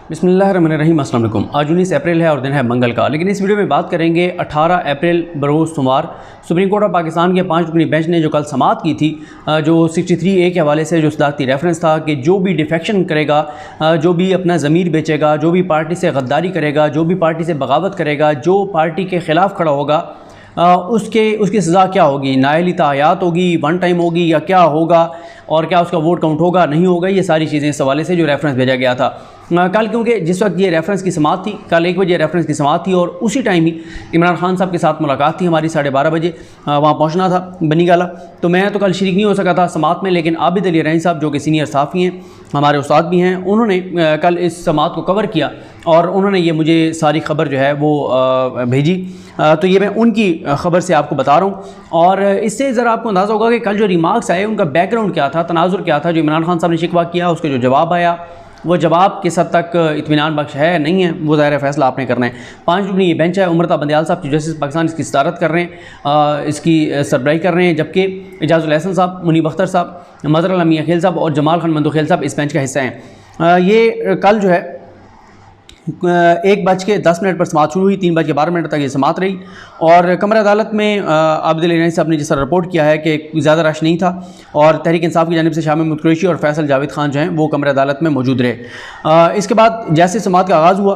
बिस्मिल्लाहिर्रहमानिर्रहीम। अस्सलाम वालेकुम। आज 19 अप्रैल है और दिन है मंगल का। लेकिन इस वीडियो में बात करेंगे 18 अप्रैल बरोज़ सोमवार सुप्रीम कोर्ट ऑफ पाकिस्तान के 5 रुकनी बेंच ने जो कल समाअत की थी, जो 63A के हवाले से जो सदाकती रेफरेंस था कि जो भी डिफेक्शन करेगा, जो भी अपना ज़मीर बेचेगा, जो भी पार्टी से गद्दारी करेगा, जो भी पार्टी से बगावत करेगा, जो पार्टी के ख़िलाफ़ खड़ा होगा, उसकी सज़ा क्या होगी, नाअहली तायात होगी, वन टाइम होगी या क्या होगा, और क्या उसका वोट काउंट होगा नहीं होगा, ये सारी चीज़ें इस हवाले से जो रेफरेंस भेजा गया था कल। क्योंकि जिस वक्त ये रेफरेंस की समाअत थी, कल 1 बजे रेफरेंस की समाअत थी और उसी टाइम ही इमरान खान साहब के साथ मुलाकात थी हमारी, 12:30 बजे वहाँ पहुँचना था बनी गाला। तो मैं तो कल शरीक नहीं हो सका था समाअत में, लेकिन आबिद अली रहीम साहब जो कि सीनियर सहाफ़ी हैं, हमारे उस्ताद भी हैं, उन्होंने कल इस समाअत को कवर किया और उन्होंने ये मुझे सारी ख़बर जो है वो भेजी। तो ये मैं उनकी ख़बर से आपको बता रहा हूँ और इससे ज़रा आपको अंदाज़ा होगा कि कल जो रिमार्क्स आए उनका बैकग्राउंड क्या था, तनाजुर क्या था। जो इमरान खान साहब ने शिकवा किया, उसका जो जवाब आया, वो जवाब किस हद तक इत्मीनान बख्श है नहीं है, वो ज़ाहिर फैसला आपने करना है। 5 रुकनी ये बेंच है। उमरता बंदयाल साहब चीफ जस्टिस पाकिस्तान इसकी सदारत कर रहे हैं, इसकी सरबराही कर रहे हैं, जबकि इजाज़ुल एहसन साहब, मुनीब अख्तर साहब, मज़हर अली अखिल साहब और जमाल खान मंदोखेल साहब इस बेंच का हिस्सा हैं। ये कल जो है 1:10 पर समाअत शुरू हुई, 3:12 तक ये समाअत रही और कमरा अदालत में आबिद अली रहीम साहब ने जिस तरह रिपोर्ट किया है कि ज़्यादा रश नहीं था और तहरीक इंसाफ की जानिब से शामिल मुतकुरैशी और फैसल जावेद खान जो हैं वो कमरा अदालत में मौजूद रहे। इसके बाद जैसे समाअत का आगाज़ हुआ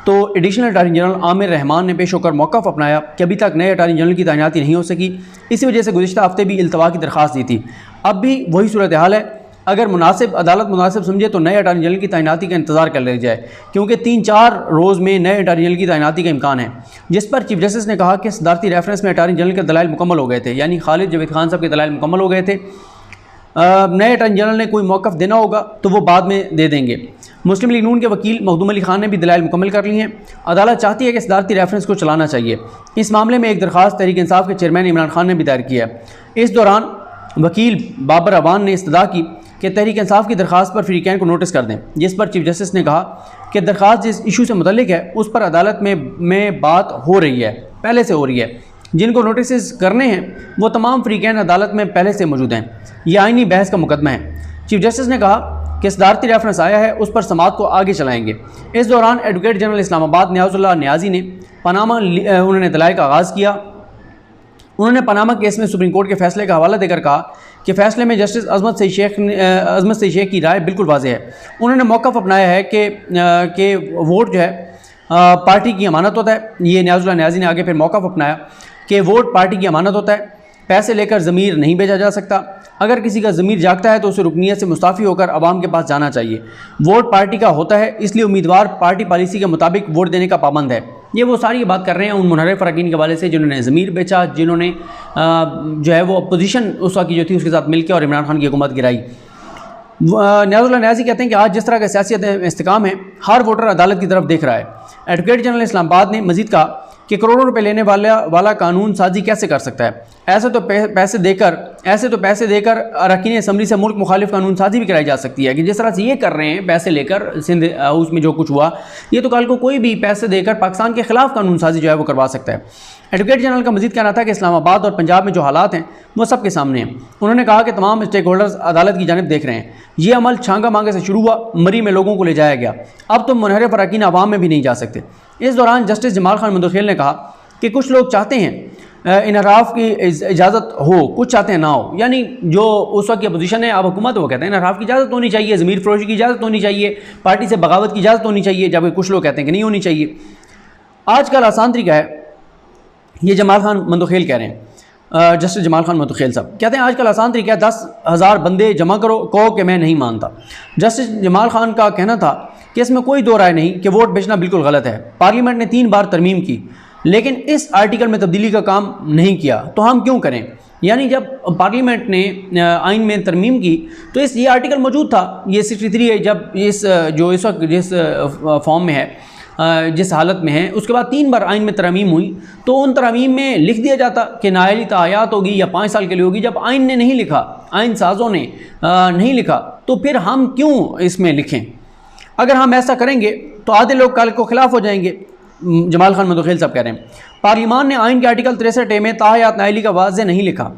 तो additional attorney general Aamir Rahman ने पेश होकर मौक़िफ़ अपनाया कि अभी तक नए अटारनी जनरल की तैनाती नहीं हो सकी। इसी वजह से गुज़िश्ता हफ्ते भी इल्तवा की दरख्वास्त दी थी। अब भी वही सूरत हाल है। अगर अदालत मुनासिब समझे तो नए अटारनी जनरल की तैनाती का इंतज़ार कर लिया जाए, क्योंकि 3-4 रोज़ में नए अटारनी जनरल की तैनाती का इम्कान है। जिस पर चीफ जस्टिस ने कहा कि सदारती रेफरेंस में अटारनी जनरल के दलाइल मुकम्मल हो गए थे, यानी खालिद जावेद खान साहब के दलाइल मुकम्मल हो गए थे। नए अटारनी जनरल ने कोई मौक़िफ़ देना होगा तो वो बाद में दे देंगे। मुस्लिम लीग नून के वकील मखदूम अली खान ने भी दलाइल मुकम्मल कर ली हैं। अदालत चाहती है कि सदारती रेफरेंस को चलाना चाहिए। इस मामले में एक दरख्वास्त तहरीक इंसाफ के चेयरमैन इमरान खान ने भी दायर किया है। इस दौरान वकील बाबर अवान ने इस्तदा की कि तहरीक इंसाफ की दरख्वास्त पर फ्रीकैन को नोटिस कर दें, जिस पर चीफ जस्टिस ने कहा कि दरख्वास्त जिस इशू से मुतल्लिक है उस पर अदालत में बात हो रही है, पहले से हो रही है। जिनको नोटिस करने हैं वो तमाम फ्रीकैन अदालत में पहले से मौजूद हैं। यह आइनी बहस का मुकदमा है। चीफ जस्टिस ने कहा कि सदारती रेफरेंस आया है, उस पर समाअत को आगे चलाएंगे। इस दौरान एडवोकेट जनरल इस्लामाबाद न्याजुल्लाह नियाजी ने उन्होंने दलाइल का आगाज़ किया। उन्होंने पनामा केस में सुप्रीम कोर्ट के फैसले का हवाला देकर कहा कि फ़ैसले में जस्टिस अज़मत सईद शेख की राय बिल्कुल वाज़ेह है। उन्होंने मौक़िफ़ अपनाया है कि वोट जो है पार्टी की अमानत होता है। ये न्याजुल्लाह नियाज़ी ने आगे फिर मौक़िफ़ अपनाया कि वोट पार्टी की अमानत होता है, पैसे लेकर ज़मीर नहीं बेचा जा सकता। अगर किसी का ज़मीर जागता है तो उसे रुकनियत से मुस्ताफ़ी होकर आवाम के पास जाना चाहिए। वोट पार्टी का होता है, इसलिए उम्मीदवार पार्टी पॉलिसी के मुताबिक वोट देने का पाबंद है। ये वो सारी बात कर रहे हैं उन मुनहरिफ फ़राकीन के हवाले से जिन्होंने ज़मीर बेचा, जिन्होंने जो है वो अपोजिशन उस वक्त की जो थी उसके साथ मिलकर और इमरान खान की हुकूमत गिराई। न्याजुल्लाह नियाज़ी कहते हैं कि आज जिस तरह का सियासी इस्तेकाम है, हर वोटर अदालत की तरफ देख रहा है। एडवोकेट जनरल इस्लामाबाद ने मज़ीद कहा कि करोड़ों रुपए लेने वाला कानून साजी कैसे कर सकता है। ऐसे तो पैसे देकर अरकान असम्बली से मुल्क मुखालिफ कानून साजी भी कराई जा सकती है कि जिस तरह से ये कर रहे हैं पैसे लेकर सिंध हाउस में जो कुछ हुआ, ये तो कल को कोई भी पैसे देकर पाकिस्तान के ख़िलाफ़ कानून साजी जो है वो करवा सकता है। एडवोकेट जनरल का मज़ीद कहना था कि इस्लामाबाद और पंजाब में जो हालात हैं वो सबके सामने हैं। उन्होंने कहा कि तमाम स्टेक होल्डर्स अदालत की जानिब देख रहे हैं। ये अमल छांगा मांगे से शुरू हुआ, मरी में लोगों को ले जाया गया, अब तो मुनहरिफ अरकान अवाम में भी नहीं जा सकते। इस दौरान जस्टिस जमाल खान मंदोखेल ने कहा कि कुछ लोग चाहते हैं इनहराफ की इजाज़त हो, कुछ चाहते हैं ना हो। यानी जो उस वक्त की अपोजिशन है, अब हुकूमत वो कहते हैं इनहराफ की इजाज़त होनी चाहिए, ज़मीर फरोशी की इजाज़त होनी चाहिए, पार्टी से बगावत की इजाज़त होनी चाहिए, जबकि कुछ लोग कहते हैं कि नहीं होनी चाहिए। आजकल आसान तरीका है, ये जमाल खान मंदोखेल कह रहे हैं, जस्टिस जमाल खान मंदोखेल साहब कहते हैं आजकल आसान तरीका है 10,000 बंदे जमा करो, कहो कि मैं नहीं मानता। जस्टिस जमाल खान का कहना था कि इसमें कोई दो राय नहीं कि वोट बेचना बिल्कुल गलत है। पार्लियामेंट ने 3 बार तरमीम की, लेकिन इस आर्टिकल में तब्दीली का काम नहीं किया, तो हम क्यों करें। यानी जब पार्लियामेंट ने आइन में तरमीम की तो ये आर्टिकल मौजूद था, ये 63 है, जब इस वक्त जिस फॉर्म में है, जिस हालत में है, उसके बाद 3 बार आइन में तरमीम हुई, तो उन तरमीम में लिख दिया जाता कि नाअहली तायात होगी या 5 साल के लिए होगी। जब आइन ने नहीं लिखा, आइन साज़ों ने नहीं लिखा, तो फिर हम क्यों इसमें लिखें। अगर हम ऐसा करेंगे तो आधे लोग कल को खिलाफ हो जाएंगे। जमाल खान मंदोखेल साहब कह रहे हैं पार्लियामान ने आइन के आर्टिकल 63A में ताहयात नाअहली का वाज़े नहीं लिखा।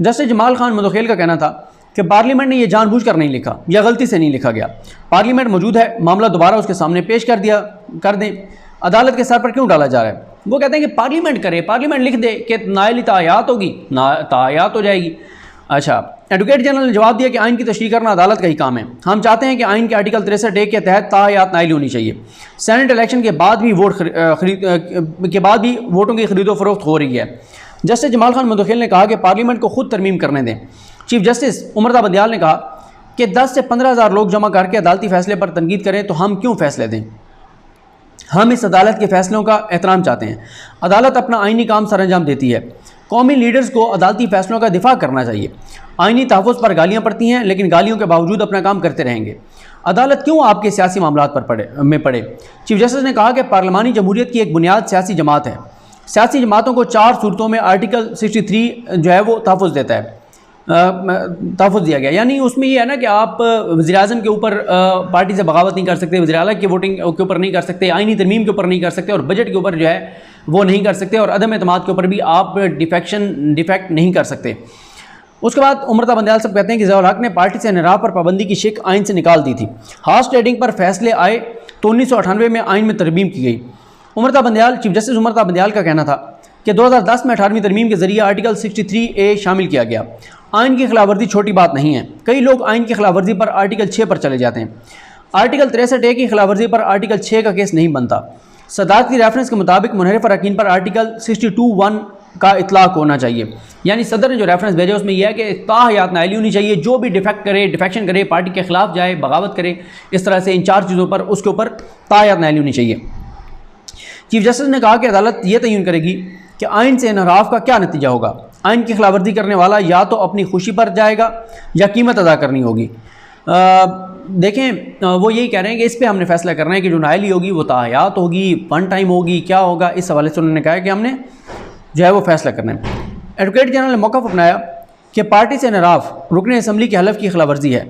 जस्टिस जमाल खान मंदोखेल का कहना था कि पार्लियामेंट ने यह जानबूझकर नहीं लिखा या गलती से नहीं लिखा गया। पार्लियामेंट मौजूद है, मामला दोबारा उसके सामने पेश कर दें, अदालत के सर पर क्यों डाला जा रहा है? वो कहते हैं कि पार्लियामेंट करे, पार्लियामेंट लिख दे कि नायली तायात होगी, तायात हो जाएगी। अच्छा, एडवोकेट जनरल ने जवाब दिया कि आइन की तशरीह करना अदालत का ही काम है। हम चाहते हैं कि आइन के आर्टिकल 63A के तहत तायात नायली होनी चाहिए। सेनेट इलेक्शन के बाद भी वोटों की खरीदो फरोख्त हो रही है। जस्टिस जमाल खान मुंतखिल ने कहा कि पार्लियामेंट को खुद तरमीम करने दें। चीफ जस्टिस उमरता बंदियाल ने कहा कि 10 से 15,000 लोग जमा करके अदालती फैसले पर तनकीद करें तो हम क्यों फैसले दें? हम इस अदालत के फैसलों का एहतराम चाहते हैं। अदालत अपना आइनी काम सरअंजाम देती है। कौमी लीडर्स को अदालती फैसलों का दिफा करना चाहिए। आइनी तहफ़्फ़ुज़ पर गालियाँ पड़ती हैं, लेकिन गालियों के बावजूद अपना काम करते रहेंगे। अदालत क्यों आपके सियासी मामलात पर पड़े? चीफ जस्टिस ने कहा कि पार्लिमानी जमहूरियत की एक बुनियाद सियासी जमात है। सियासी जमातों को 4 सूरतों में आर्टिकल 63 जो है वो तहफ़्फ़ुज़ देता है, तहफ़्फ़ुज़ दिया गया। यानी उसमें ये है ना कि आप वज़ीर-ए-आज़म के ऊपर पार्टी से बगावत नहीं कर सकते, वज़ीर-ए-आला की वोटिंग के ऊपर नहीं कर सकते, आइनी तरमीम के ऊपर नहीं कर सकते, और बजट के ऊपर जो है वो नहीं कर सकते, और अदम एतमाद के ऊपर भी आप डिफेक्ट नहीं कर सकते। उसके बाद उमरता बंदियाल साहब कहते हैं कि ज़ियाउल हक़ ने पार्टी से इनहराफ पर पाबंदी की शिक आइन से निकाल दी थी। हॉर्स ट्रेडिंग पर फैसले आए तो 1998 में आइन में तरमीम की गई। उमरता बंदियाल, चीफ जस्टिस उमरता बंदियाल का कहना था कि 2010 में 18वीं तरमीम के ज़रिए आर्टिकल 63A शामिल किया गया। आइन की खिलाफवर्जी छोटी बात नहीं है। कई लोग आइन की खिलाफवर्जी पर आर्टिकल 6 पर चले जाते हैं। आर्टिकल 63A की खिलाफवर्जी पर आर्टिकल 6 का केस नहीं बनता। सदारती रेफरेंस के मुताबिक मुनहरिफ अरकान पर आर्टिकल 62(1) का इतलाक होना चाहिए। यानी सदर ने जो रेफरेंस भेजा उसमें यह है कि ताहयात नायली होनी चाहिए। जो भी डिफेक्शन करे, पार्टी के खिलाफ जाए, बगावत करे, इस तरह से इन 4 चीज़ों पर उसके ऊपर ताहयात नायली होनी चाहिए। चीफ जस्टिस ने कहा कि अदालत ये तयन करेगी कि आइन से इनहराफ का क्या नतीजा होगा। आइन की खिलाफवर्जी करने वाला या तो अपनी खुशी पर जाएगा या कीमत अदा करनी होगी। देखें, वो यही कह रहे हैं कि इस पे हमने फैसला करना है कि जो नायली होगी वो ताहयात होगी, वन टाइम होगी, क्या होगा। इस हवाले से उन्होंने कहा कि हमने जो है वो फैसला करना है। एडवोकेट जनरल ने मौक़िफ़ अपनाया कि पार्टी से इनहराफ रुकन असम्बली के हलफ की खिलाफवर्जी है।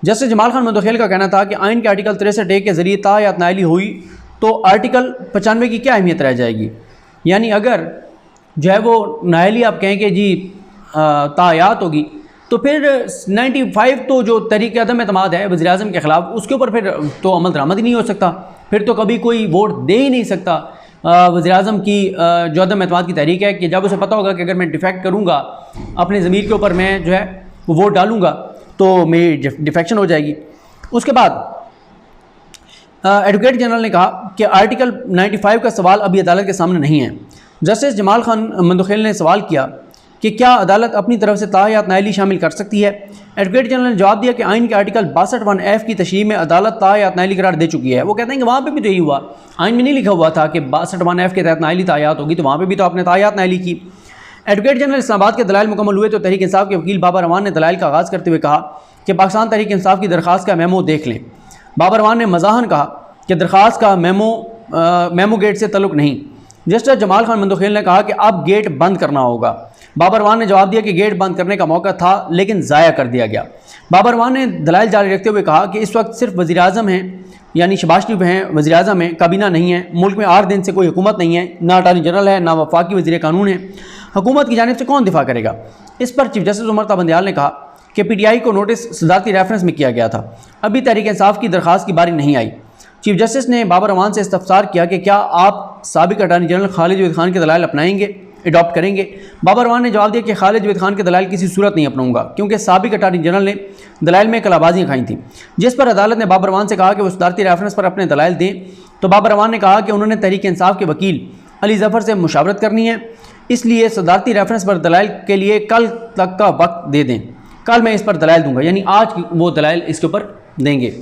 जस्टिस जमाल खान मुंतखिल का कहना था कि आइन के आर्टिकल 63A के ज़रिए ताहयात नायली हुई तो आर्टिकल 95 की क्या अहमियत रह जाएगी। यानी अगर जो है वो नायली आप कहें कि जी ताहयात होगी तो फिर 95 तो जो तहरीक अदम एतमाद है वज़ीर-ए-आज़म के ख़िलाफ़, उसके ऊपर फिर तो अमल दरामद ही नहीं हो सकता। फिर तो कभी कोई वोट दे ही नहीं सकता वज़ीर-ए-आज़म की जो अदम एतमाद की तहरीक है, कि जब उसे पता होगा कि अगर मैं डिफेक्ट करूँगा अपने ज़मीर के ऊपर, मैं जो है वो वोट डालूँगा तो मेरी डिफेक्शन हो जाएगी। उसके बाद एडवोकेट जनरल ने कहा कि आर्टिकल 95 का सवाल अभी अदालत के सामने नहीं है। जस्टिस जमाल खान मुंतखिल ने सवाल किया कि क्या अदालत अपनी तरफ से ताहयात नायली शामिल कर सकती है। एडवोकेट जनरल ने जवाब दिया कि आइन के आर्टिकल 62(1)F की तशरीह में अदालत ताहयात नायली करार दे चुकी है। वो कहते हैं कि वहाँ पे भी तो यही हुआ, आइन में नहीं लिखा हुआ था कि 62(1)F के तहत नायली ताहयात होगी, तो वहाँ पर भी तो आपने ताहयात नायली की। एडवोकेट जनरल इस्लामाबाद के दलाइल मुकम्मल हुए तो तहरीक इंसाफ के वकील बाबर रहमान ने दलाइल का आगाज़ करते हुए कहा कि पाकिस्तान तहरीक इंसाफ की दरख्वास्त का मेमो देख लें। बाबर रहमान ने मज़ाहन कहा कि दरख्वास्त का मेमो गेट से तल्लुक़ नहीं। जस्टिस जमाल खान मुंतखिल ने कहा कि अब गेट बंद करना होगा। बाबर रहमान ने जवाब दिया कि गेट बंद करने का मौका था लेकिन ज़ाया कर दिया गया। बाबर रहमान ने दलाइल जारी रखते हुए कहा कि इस वक्त सिर्फ वज़ीर-ए-आज़म हैं, यानी शहबाज शरीफ हैं, वज़ीर-ए-आज़म हैं, काबीना नहीं है। मुल्क में 8 दिन से कोई हुकूमत नहीं है, ना अटॉर्नी जनरल है, ना वफाकी वज़ीर कानून है। हुकूमत की जानिब से कौन दिफा करेगा। इस पर चीफ जस्टिस उमरता बंदियाल ने कहा कि PTI को नोटिस सदारती रेफरेंस में किया गया था, अभी तहरीक इंसाफ की दरख्वास्त की बारी नहीं आई। चीफ जस्टिस ने बाबर रहमान से इस्तफसार किया कि क्या आप साबिक अटॉर्नी जनरल खालिद जवेद खान के दलाइल अपनाएंगे, अडॉप्ट करेंगे। बाबर रहमान ने जवाब दिया कि खालिद जवेद खान के दलाइल किसी सूरत नहीं अपनाऊंगा, क्योंकि साबिक अटॉर्नी जनरल ने दलाइल में कलाबाजियाँ खाई थी। जिस पर अदालत ने बाबर रहमान से कहा कि वो सदारती रेफरेंस पर अपने दलाइल दें, तो बाबर रहमान ने कहा कि उन्होंने तहरीक इंसाफ के वकील अली ज़फ़र से मुशावरत करनी है, इसलिए सदारती रेफरेंस पर दलाइल के लिए कल तक का वक्त दे दें। कल मैं इस पर दलाइल दूँगा, यानी आज वो दलाइल इसके ऊपर देंगे।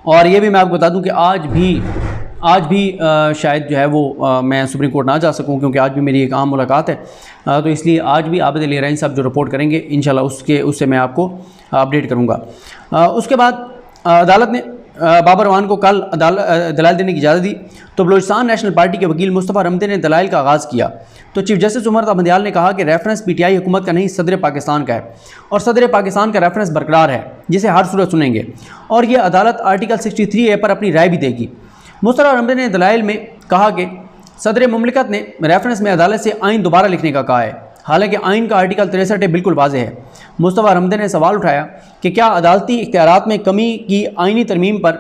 और ये भी मैं आपको बता दूं कि आज भी शायद जो है वो मैं सुप्रीम कोर्ट ना जा सकूं, क्योंकि आज भी मेरी एक आम मुलाकात है, तो इसलिए आज भी आबिद अली रहीन साहब जो रिपोर्ट करेंगे इंशाल्लाह उससे मैं आपको अपडेट करूंगा। उसके बाद अदालत ने बाबर रहमान को कल दलाइल देने की इजाज़त दी, तो बलूचिस्तान नेशनल पार्टी के वकील मुस्तफ़ा रमदे ने दलाइल का आगाज़ किया। तो चीफ जस्टिस उमरता बंदियाल ने कहा कि रेफरेंस PTI हुकूमत का नहीं, सदर पाकिस्तान का है, और सदर पाकिस्तान का रेफरेंस बरकरार है, जिसे हर सूरत सुनेंगे, और यह अदालत आर्टिकल 63A पर अपनी राय भी देगी। मुस्तफ़ा रमदे ने दलाइल में कहा कि सदर मुमलिकत ने रेफरेंस में अदालत से आइन दोबारा लिखने का कहा है। हालांकि आइन का आर्टिकल 63 बिल्कुल वाज़ेह है। मुस्तफ़ा रमदे ने सवाल उठाया कि क्या अदालती इख्तियारात में कमी की आइनी तरमीम पर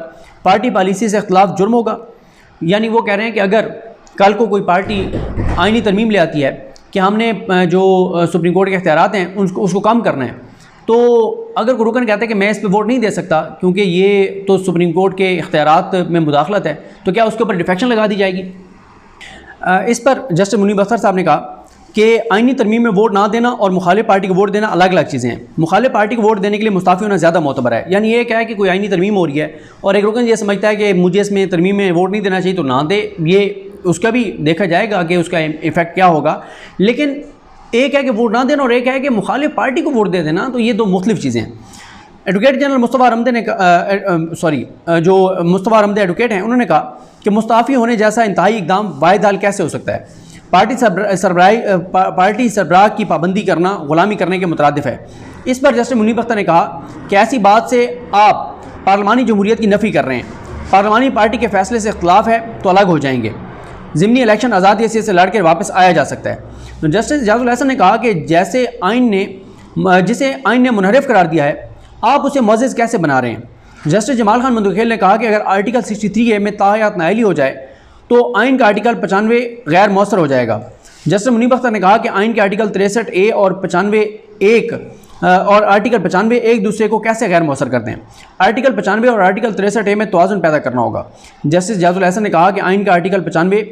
पार्टी पॉलिसी से इख्तिलाफ जुर्म होगा। यानी वो कह रहे हैं कि अगर कल को कोई पार्टी आइनी तरमीम ले आती है कि हमने जो सुप्रीम कोर्ट के इख्तियारात हैं उसको कम करना है, तो अगर कोई रुकन कहता है कि मैं इस पर वोट नहीं दे सकता क्योंकि ये तो सुप्रीम कोर्ट के इख्तियारात में मुदाखलत है, तो क्या उसके ऊपर डिफेक्शन लगा दी जाएगी। इस पर जस्टिस मुनीब अख्तर साहब ने कहा कि आइनी तरमीम में वोट ना देना और मुखालिफ पार्टी को वोट देना अलग अलग चीज़ें हैं। मुखालिफ पार्टी को वोट देने के लिए मुस्ताफ़ी होना ज़्यादा मोतबर है। यानी ये क्या है कि कोई आइनी तरमीम हो रही है और एक रुकन ये समझता है कि मुझे इसमें तरमीम में वोट नहीं देना चाहिए तो ना दे, ये उसका भी देखा जाएगा कि उसका इफ़ेक्ट क्या होगा। लेकिन एक है कि वोट ना देना और एक है कि मुखालिफ पार्टी को वोट दे देना, तो ये दो मुख्तलिफ चीज़ें हैं। एडवोकेट जनरल मुस्तफ़ा रमदे ने जो मुस्तफ़ा रमदे एडवोकेट हैं, उन्होंने कहा कि मुस्ताफ़ी होने जैसा इंतहाई इक़दाम वाहिद हाल कैसे हो सकता है। पार्टी सरबराह की पाबंदी करना ग़ुलामी करने के मुतरादिफ है। इस पर जस्टिस मुनीब अख्तर ने कहा कि ऐसी बात से आप पार्लिमानी जमहूरियत की नफ़ी कर रहे हैं। पार्लिमानी पार्टी के फैसले से इख्तिलाफ है तो अलग हो जाएंगे। ज़िमनी इलेक्शन आज़ादी हैसियत से लड़ कर वापस आया जा सकता है। तो जस्टिस इजाज़ुल हसन ने कहा कि जिसे आइन ने मुनहरिफ करार दिया है, आप उसे मुअज़्ज़ज़ कैसे बना रहे हैं। जस्टिस जमाल खान मंदखेल ने कहा कि अगर आर्टिकल 63A में ताहयात नाअहली हो जाए तो आइन का आर्टिकल 95 गैर मौसर हो जाएगा। जस्टिस मुनीब अख्तर ने कहा कि आइन के आर्टिकल 63A और 95 एक दूसरे को कैसे गैर मौसर करते हैं। आर्टिकल 95 और आर्टिकल 63A में तवाज़ुन पैदा करना होगा। जस्टिस इजाज़ुल हसन ने कहा कि आइन का आर्टिकल 95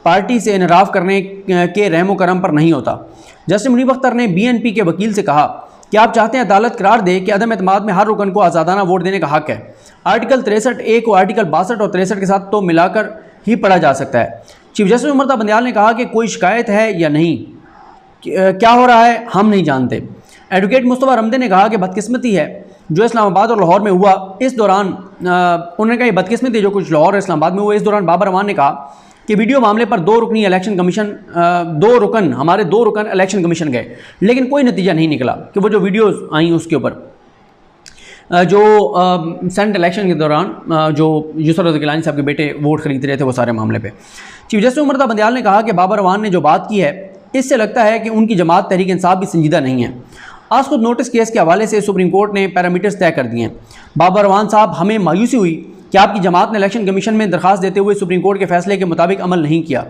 पार्टी से इनराफ करने के रहमो करम पर नहीं होता। जस्टिस मुनीब अख्तर ने BNP के वकील से कहा कि आप चाहते हैं अदालत करार दे कि अदम एतमाद में हर रुकन को आज़ादाना वोट देने का हक़ है। आर्टिकल 63A को आर्टिकल 62 और 63 के साथ तो मिलाकर ही पढ़ा जा सकता है। चीफ जस्टिस उमर बंदियाल ने कहा कि कोई शिकायत है या नहीं, क्या हो रहा है हम नहीं जानते। एडवोकेट मुस्तफ़ा रमदे ने कहा कि बदकिस्मती है जो इस्लामाबाद और लाहौर में हुआ। इस दौरान उन्होंने कहा बदकिस्मती जो कुछ लाहौर और इस्लामाबाद में हुआ। इस दौरान बाबर रहमान ने कहा कि वीडियो मामले पर दो रुकन इलेक्शन कमीशन गए, लेकिन कोई नतीजा नहीं निकला कि वो जो वीडियोज़ आई उसके ऊपर जो सेनेट इलेक्शन के दौरान जो यूसुफ रज़ा गिलानी साहब के बेटे वोट खरीद रहे थे वो सारे मामले पे। चीफ जस्टिस उमर बंदियाल ने कहा कि बाबर रहमान ने जो बात की है इससे लगता है कि उनकी जमात तहरीक इंसाफ भी संजीदा नहीं है। आज खुद नोटिस केस के हवाले से सुप्रीम कोर्ट ने पैरामीटर्स तय कर दिए हैं। बाबर रहमान साहब, हमें मायूसी हुई कि आपकी जमात ने इलेक्शन कमीशन में दरख्वास्त देते हुए सुप्रीम कोर्ट के फैसले के मुताबिक अमल नहीं किया।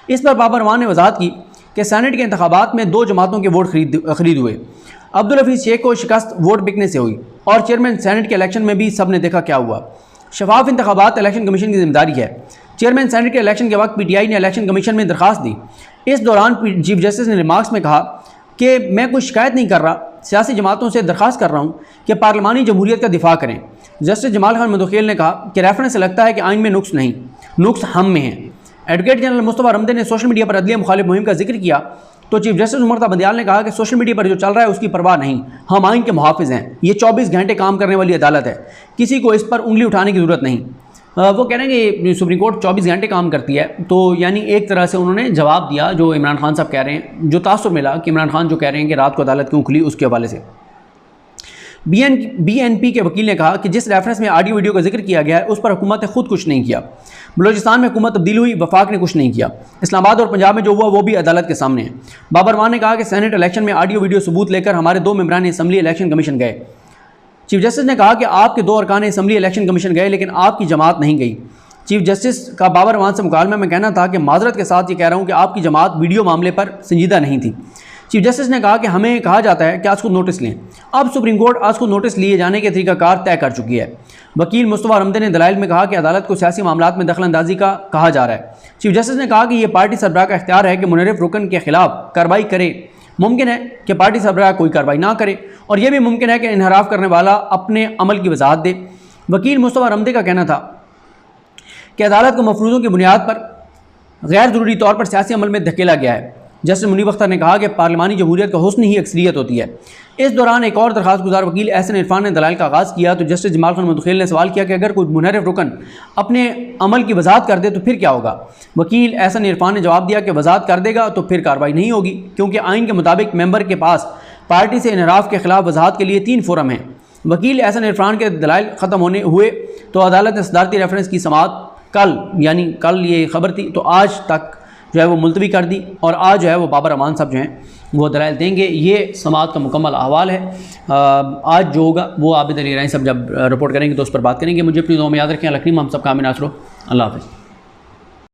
इस पर बाबर रहमान ने वजाहत की कि सेनेट के इंतखाबात में दो जमातों के वोट खरीद हुए। अब्दुल हफीज़ शेख को शिकस्त वोट बिकने से हुई और चेयरमैन सेनेट के इलेक्शन में भी सब ने देखा क्या हुआ। शफाफ इंतखाबात इलेक्शन कमीशन की जिम्मेदारी है। चेयरमैन सेनेट के इलेक्शन के वक्त PTI ने इलेक्शन कमीशन में दरख्वास्त दी। इस दौरान चीफ जस्टिस ने रिमार्क्स में कहा कि मैं कोई शिकायत नहीं कर रहा, सियासी जमातों से दरख्वास्त कर रहा हूँ कि पार्लिमानी जमहूरियत का दिफा करें। जस्टिस जमाल खान मंदखेल ने कहा कि रेफरेंस से लगता है कि आइन में नुक्स नहीं, नुक्स हम में है। एडवोकेट जनरल मुस्तफ़ा रमदे ने सोशल मीडिया पर अदलिया मुखालिफ मुहिम का जिक्र किया तो चीफ जस्टिस उमर बंदियाल ने कहा कि सोशल मीडिया पर जो चल रहा है उसकी परवाह नहीं, हम आइन के मुहाफिज हैं। ये 24 घंटे काम करने वाली अदालत है, किसी को इस पर उंगली उठाने की ज़रूरत नहीं। वो कह रहे हैं कि सुप्रीम कोर्ट 24 घंटे काम करती है, तो यानी एक तरह से उन्होंने जवाब दिया जो इमरान खान साहब कह रहे हैं, जो तासुर मिला कि इमरान खान जो कह रहे हैं कि रात को अदालत क्यों खुली उसके हवाले से। BNP के वकील ने कहा कि जिस रेफरेंस में ऑडियो वीडियो का जिक्र किया गया है उस पर हुकूमत ने खुद कुछ नहीं किया। बलूचिस्तान में हुकूमत तब्दील हुई, वफाक ने कुछ नहीं किया। इस्लामाबाद और पंजाब में जो हुआ वो भी अदालत के सामने है। बाबर रहमान ने कहा कि सेनेट इलेक्शन में ऑडियो वीडियो सबूत लेकर हमारे 2 मेंबरान असम्बली इलेक्शन कमीशन गए। चीफ जस्टिस ने कहा कि आपके 2 अरकान असम्बली इलेक्शन कमीशन गए लेकिन आपकी जमात नहीं गई। चीफ जस्टिस का बाबर रहमान से मुकालमे में कहना था कि माजरत के साथ ये कह रहा हूँ कि आपकी जमात वीडियो मामले पर संजीदा नहीं थी। चीफ जस्टिस ने कहा कि हमें कहा जाता है कि आज खुद नोटिस लें। अब सुप्रीम कोर्ट आज खुद नोटिस लिए जाने के तरीकाकार तय कर चुकी है। वकील मुस्तफ़ा रमदे ने दलाइल में कहा कि अदालत को सियासी मामलात में दखल अंदाजी का कहा जा रहा है। चीफ जस्टिस ने कहा कि यह पार्टी सरबराह का इख्तियार है कि मुनहरिफ रुकन के खिलाफ कार्रवाई करे। मुमकिन है कि पार्टी सरबराह कोई कार्रवाई ना करे और यह भी मुमकिन है कि इनहराफ करने वाला अपने अमल की वजाहत दे। वकील मुस्तफ़ा रमदे का कहना था कि अदालत को मफरूज़ों की बुनियाद पर गैर ज़रूरी तौर पर सियासी अमल में धकेला गया है। जस्टिस मुनीब अख्तर ने कहा कि पार्लिमानी जमहूरियत का हुस्न ही अक्सरियत होती है। इस दौरान एक और दरखास्त गुजार वकील एहसन इरफान ने दलाइल का आगाज़ किया तो जस्टिस जमाल खान मंदखेल ने सवाल किया कि अगर कोई मुनहरिफ रुकन अपने अमल की वजाहत कर दे तो फिर क्या होगा। वकील एहसन इरफान ने जवाब दिया कि वजाहत कर देगा तो फिर कार्रवाई नहीं होगी, क्योंकि आइन के मुताबिक मेंबर के पास पार्टी से इनहराफ के खिलाफ वजाहत के लिए 3 फोरम हैं। वकील एहसन इरफान के दलाइल ख़त्म होने हुए तो अदालत ने सदारती रेफरेंस की समाअत कल, यानी कल ये खबर थी, तो आज तक जो है वो मुलतवी कर दी और आज जो है वो बाबर अमान साहब जो हैं वो दलाइल देंगे। ये समाअत का मुकम्मल अहवाल है। आज जो होगा वो आबिद अली ईरानी साहब जब रिपोर्ट करेंगे तो उस पर बात करेंगे। मुझे अपनी दुआ में याद रखें। अल्लाह करीम हम सब का आमीन आसरो। अल्लाह हाफ़िज़।